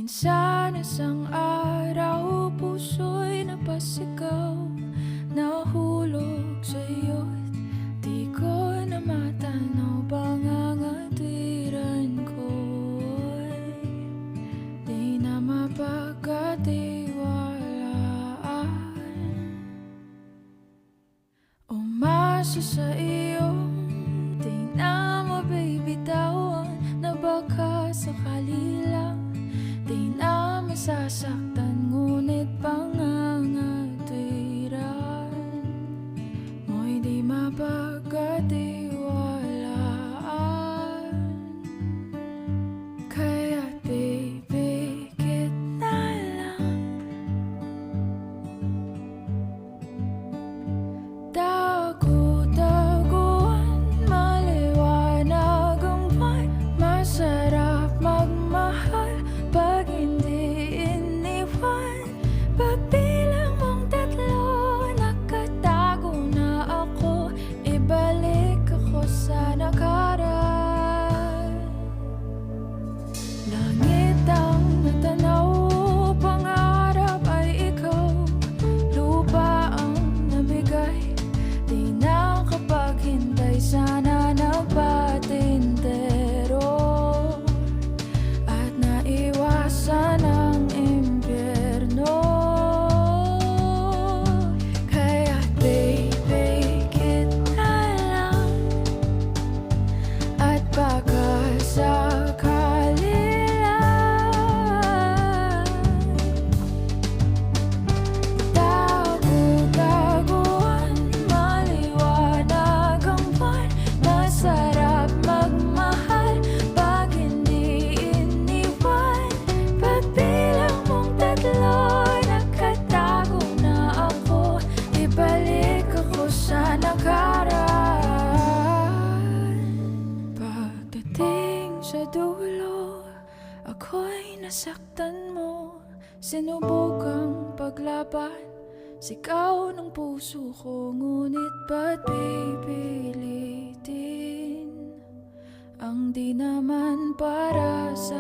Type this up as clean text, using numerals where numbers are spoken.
Minsan isang araw, puso'y napasigaw, nahulog sa'yo't di ko na matanaw. Pangangatwiran ko'y di na mapagkatiwalaan. Umasa sa iyong di na mabibitawan, na baka sakali lang di na masasaktan. Ngunit pangangatwiran mo'y di mapagkatiwalaan. Kaya't pipikit na lang, dagu-daguan, maliwanag ang buwan. Masarap magmahal pag hindi iniwan. Pagbilang mong tatlo, nakatago na ako. Ibalik ako sa nakaraan. Langit ang natanaw, pangarap ay ikaw. Lupa ang nabigay, di na kapaghintay. Sana nagpatintero at naiwasan ang impyerno. Kaya't pipikit na lang, at baka sakali lang. Dagu-daguan, maliwanag ang buwan. Masarap magmahal pag hindi iniwan. Pagbilang mong tatlo, nakatago na ako. Ibalik ako sa nakaraan. Pagdating sa dulo, ako'y nasaktan mo. Sinubukang paglaban, sigaw ng puso ko. Ngunit ba't pipilitin ang di naman para sa